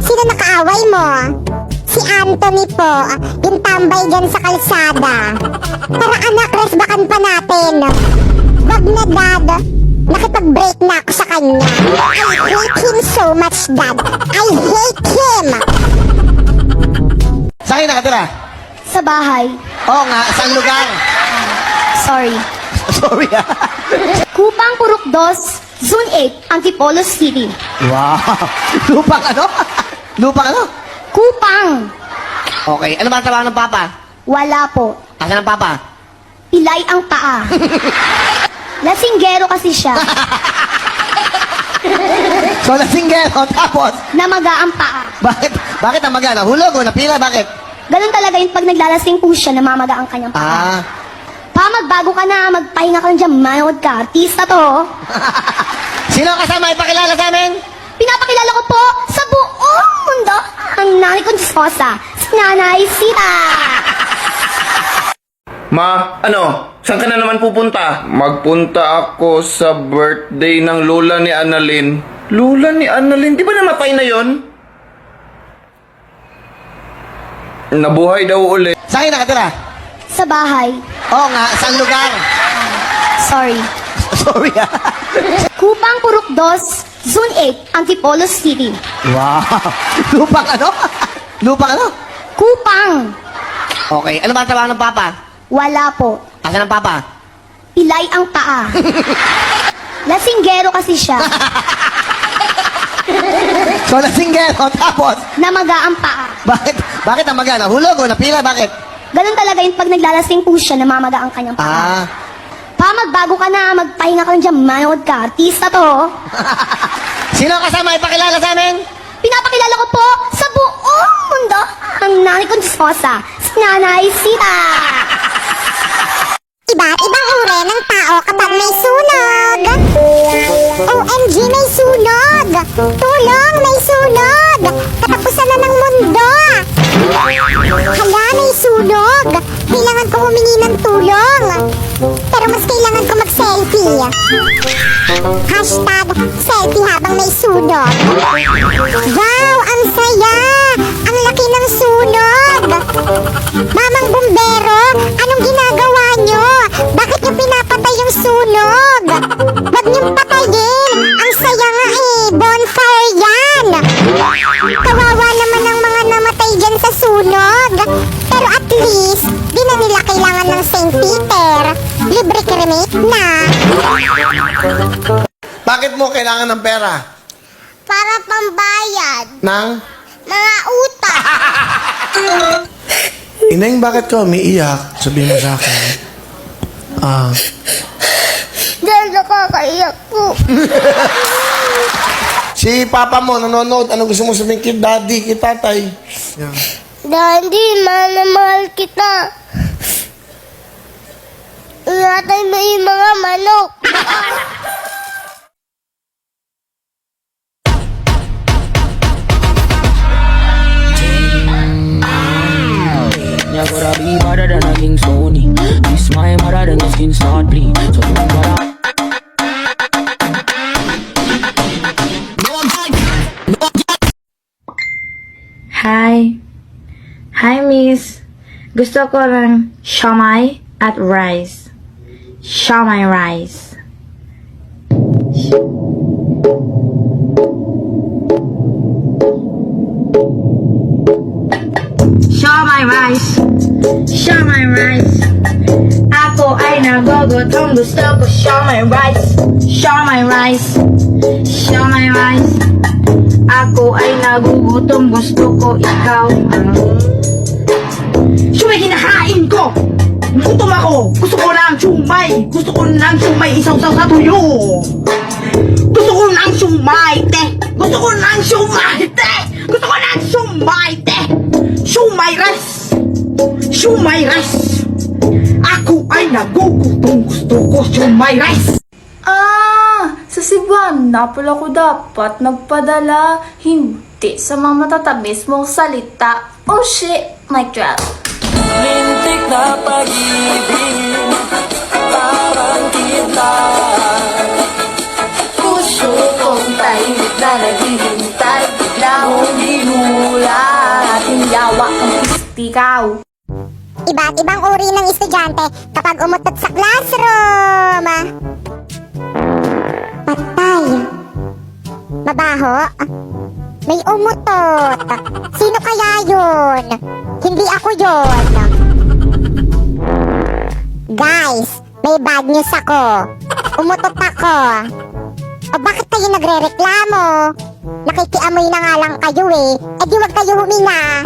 Sino nakaaway mo? Si Anthony po, yung tambay dyan sa kalsada. Tara anak, resbakan pa natin. Wag na dad, nakipag-break na ako sa kanya. I hate him so much dad. I hate him. Saan kayo nakatira? Sa bahay. Oo nga, saan lugar? Sorry. Sorry ah. Kupang Purok 2, Zone 8, Antipolo City. Wow. Lupang ano? Lupang ano? Kupang! Okay, ano ba ang trabaho ng papa? Wala po. Asan ang papa? Pilay ang paa. Lasinggero kasi siya. So, lasinggero, tapos? Namaga ang paa. Bakit? Bakit ang maga? Nahulog o napila? Bakit? Ganun talaga yung pag naglalasing po siya, namamaga ang kanyang paa. Ah. Pa, magbago ka na, magpahinga ka lang dyan, manood ka. Artista to. Sino ang kasama? Ipakilala sa amin? Pinapakilala ko po sa buong mundo ang nanay kong Diskosa, si Nanay Sita. Ma, ano? Saan ka na naman pupunta? Magpunta ako sa birthday ng lola ni Annalyn. Lola ni Annalyn? Di ba namatay na yon? Nabuhay daw uli. Saan kayo nakatira? Sa bahay. Oo nga, saan lugar? Sorry. Sorry ah. Kupang Purok 2, Zone 8, Antipolo City. Wow. Lupang ano? Lupang ano? Kupang! Okay, ano ba ang trabaho ng papa? Wala po. Asan ang papa? Pilay ang paa. Lasinggero kasi siya. So, lasinggero, tapos? Namaga ang paa. Bakit? Bakit ang maga? Nahulog o napila? Bakit? Ganun talaga yung pag naglalasing po siya, namamaga ang kanyang paa. Ah. Pa, magbago ka na, magpahinga ka lang dyan, manood ka. Artista to. Sino ang kasama? Ipakilala sa amin? Pinapakilala ko po sa buong mundo ang nanay kong Diskosa, si Nanay Sita. Iba't ibang uri ng tao kapag may sunog. OMG, may sunog! Tulong, may sunog! Katapusan na ng mundo! Hala, may sunog! Kailangan ko humingi ng tulong! Pero mas kailangan ko mag-selfie. Hashtag selfie habang may sunog. Wow, ang saya! Ang laki ng sunog! Mamang bumbero, anong ginagawa nyo? Bakit nyo pinapatay yung sunog? Wag niyong patayin! Ang saya nga eh! Bonfire yan! Kawawa naman ang mga namatay dyan sa sunog. Pero at least, di na nila kailangan ng St. Peter. Libre cremate na. Bakit mo kailangan ng pera? Para pambayad. Nang? Mga utang. Ineng, bakit ka umiiyak? Sabihin mo sa akin. Dahil nakakaiyak po. Si papa mo nanonood. Anong gusto mo sabihin kay daddy, kay tatay? Yan. Daddy, mahal na mahal kita. Ingatan mo yung mga manok. Nya gotta be better than a King Sony. This my mother than the skin start bleed. So don't gotta. Hi. Hi, miss. Gusto ko ng siomai at rice. Siomai rice. Siomai rice. Siomai rice. Ako ay nagugutom. Gusto ko siomai rice. Siomai rice. Siomai rice. Ako ay nagugutom, gusto ko ikaw. Sumay kinakain ko! Gutom ako! Gusto ko ng sumay! Gusto ko ng sumay isaw-saw sa tuyo! Gusto ko ng sumay, te! Gusto ko ng sumay, te! Gusto ko ng sumay, te! Sumay rice! Sumay rice! Ako ay nagugutom, gusto ko sumay rice! Sa Cebuan, na pala ko dapat nagpadala, hindi sa mga matatamis mong salita. Oh shit, mic drop. Lintik na pag-ibig, parang kita. Puso kong tahimik na naghihintay, bigla mong iba't ibang uri ng estudyante kapag umutot sa classroom. Patay. Mabaho? May umutot. Sino kaya yun? Hindi ako yun. Guys, may bad news ako. Umutot ako. O bakit kayo nagre-reklamo? Nakikiamoy na nga lang kayo eh. Eh di wag kayo huminga.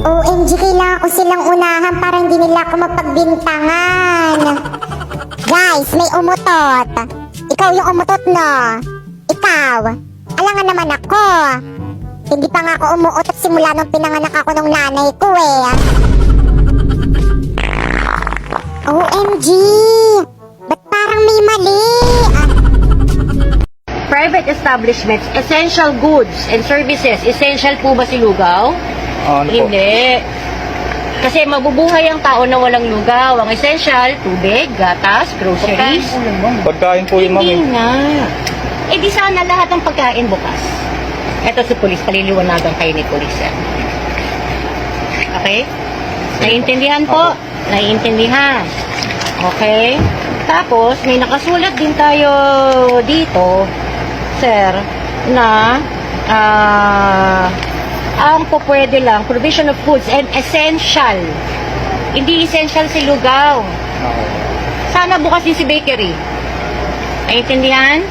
OMG, kailangan ko silang unahan para hindi nila ako mapagbintangan. Guys, may umutot. Ikaw yung umutot, no? Ikaw. Alangan naman ako. Hindi pa nga ako umuutot simula nung pinanganak ako ng nanay ko eh. OMG! Ba't parang may mali? Private establishments, essential goods and services. Essential po ba si lugaw? Hindi. Kasi mabubuhay ang tao na walang lugaw. Ang essential, tubig, gatas, groceries. Pagkain po yun, ma'am. Hindi nga. Eh di sana lahat ng pagkain bukas. Eto si Pulis, paliliwanagan kayo ni Pulis. Okay? Naiintindihan po? Naiintindihan. Okay? Tapos, may nakasulat din tayo dito, sir, na ang pupwede lang, provision of foods and essential. Hindi essential si lugaw. Sana bukas din si bakery. Naiintindihan?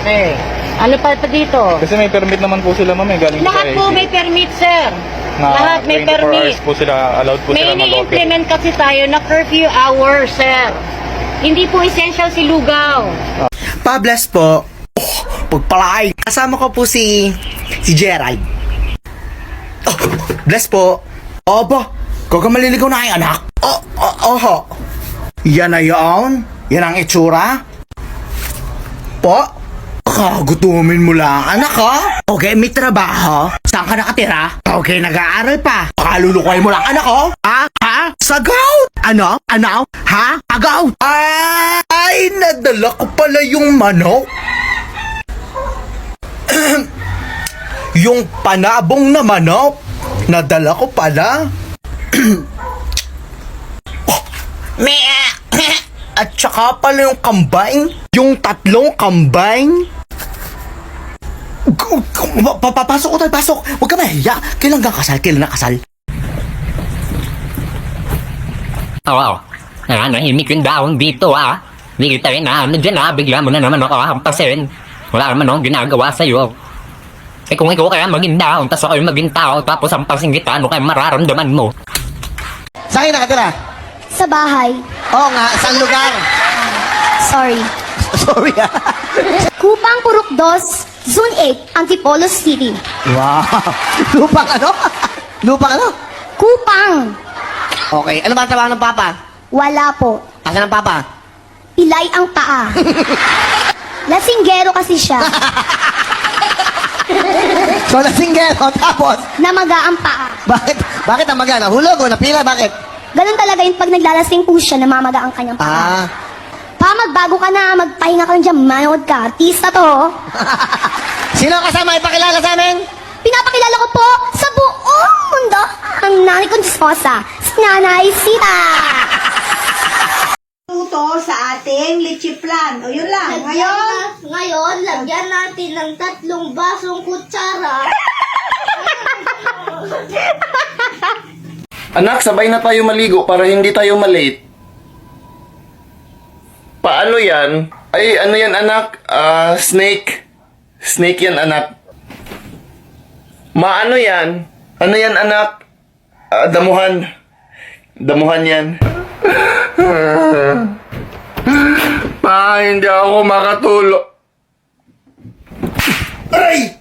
Okay. Ano pa dito? Kasi may permit naman po sila, ma'am. Galing Lahat po may permit, sir. na Lahat may 24 permit. hours po sila, allowed po May sila mag-operate. ni-implement kasi tayo na curfew hours, sir. Hindi po essential si lugaw. Pa-bless po. Oh, pagpalay. Kasama ko po si Gerald. Oh, bless po. Opo, kung maliligaw na ay anak. Oho. Yan na yan. Yan ang itsura. Po, kagutumin mo lang, anak ha? Okay, may trabaho. Saan ka nakatira? Okay, nag-aaral pa. Kalulukoy mo lang, anak ho? Ha? Ha? Sagaw? Ano? Ano? Ha? Agaw? Ay, nadala ko pala yung manok. Yung panabong na manok. Nadala ko pala. At saka pala yung kambing. Yung tatlong kambing. Papasok ko tayo, pasok. Huwag ka mahiya. Kailan ka kasal? Kailan na kasal? Oo. Nahimik yung daon dito ah. Hindi kita rin nandiyan bigla mo na naman ako hampasin. Wala naman akong ginagawa sa'yo. Eh kung ikaw kaya maging daon, tas ako yung maging tao, tapos hampasin kita, ano kaya mararamdaman mo? Saan kayo nakatira? Sa bahay. Oo nga, saan lugar? Sorry. Sorry ah. Kupang Purok 2, Zone 8, Antipolo City. Wow. Lupang ano? Lupang ano? Kupang. Okay, ano ba ang trabaho ng papa? Wala po. Asan ang papa? Pilay ang paa. Lasinggero kasi siya. So, lasinggero, tapos? Namaga ang paa. Bakit? Bakit ang maga? Nahulog o napila? Bakit? Ganun talaga yun pag naglalasing po siya, namamaga ang kanyang paa. Pa, magbago ka na, magpahinga ka lang dyan, manood ka. Artista to. Sino ang kasama? Ipakilala sa amin? Pinapakilala ko po sa buong mundo ang nanay kong Diosposa, si Nanay Sita. Luto sa ating leche flan. O yun lang. Ngayon, lagyan natin ng 3 basong kutsara. Anak, sabay na tayo maligo para hindi tayo malate. Paano yan? Ay, ano yan anak? Snake. Snake yan anak. Maano yan? Ano yan anak? Damuhan. Damuhan yan. Hindi ako makatulog. Aray!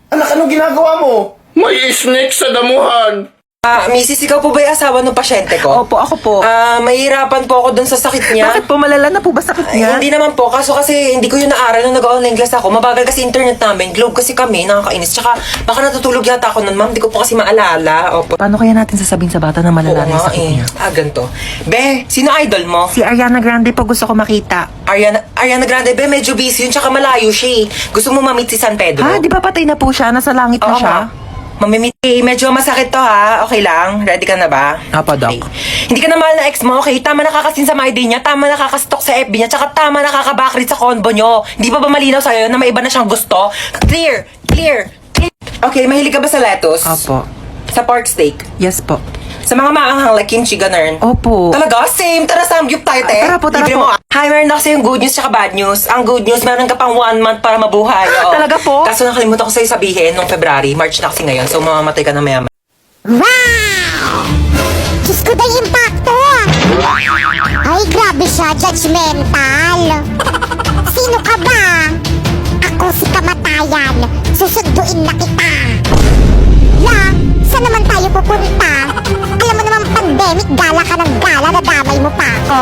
Anak, anong ginagawa mo? May snake sa damuhan. Mrs. ikaw po ba yung asawa ng pasyente ko? Opo, ako po. Mahirapan po ako dun sa sakit niya. Bakit po malala na po ba sakit niya? Hindi naman po, kaso kasi hindi ko yun naaral nung nag-online class ako. Mabagal kasi internet namin, globe kasi kami, nakakainis. Tsaka baka natutulog yata ako nun, ma'am, hindi ko po kasi maalala. Opo. Paano kaya natin sasabihin sa bata na malala na yung sakit niya? Ganito. Be, sino idol mo? Si Ariana Grande po gusto ko makita. Ariana Grande, be, medyo busy yun, tsaka malayo siya eh. Gusto mo ma-meet si San Pedro? Di ba patay na po siya? Nasa langit na Oo siya? nga. Mamimit. Medyo masakit to ha. Okay lang? Ready ka na ba? Apo, Doc. Okay. Hindi ka na mahal na ex mo, okay? Tama nakakasin sa my day niya, tama nakakastalk sa FB niya, tsaka tama nakakabakrit sa convo nyo. Hindi pa ba malinaw sa'yo na may iba na siyang gusto? Clear! Clear! Clear! Okay, mahilig ka ba sa lettuce? Opo. Sa pork steak? Yes po. Sa mga maanghang like kimchi, ganun? Opo. Talaga? Same! Tara, samgyup tayo, te! Tara po, tara Libre po. mo. Hi, meron ako sa'yo yung good news tsaka bad news. Ang good news, meron ka pang 1 month para mabuhay. Oo. Talaga po? Kaso nakalimutan ko sa'yo sabihin nung February, March na kasi ngayon, so mamamatay ka na maya. Wow! Diyos ko na impacto! Ay, grabe siya, judgmental. Sino ka ba? Ako si Kamatayan. Susunduin na kita. La, saan naman tayo pupunta? Alam mo naman pandemic, gala ka ng gala, nadamay mo pa ako.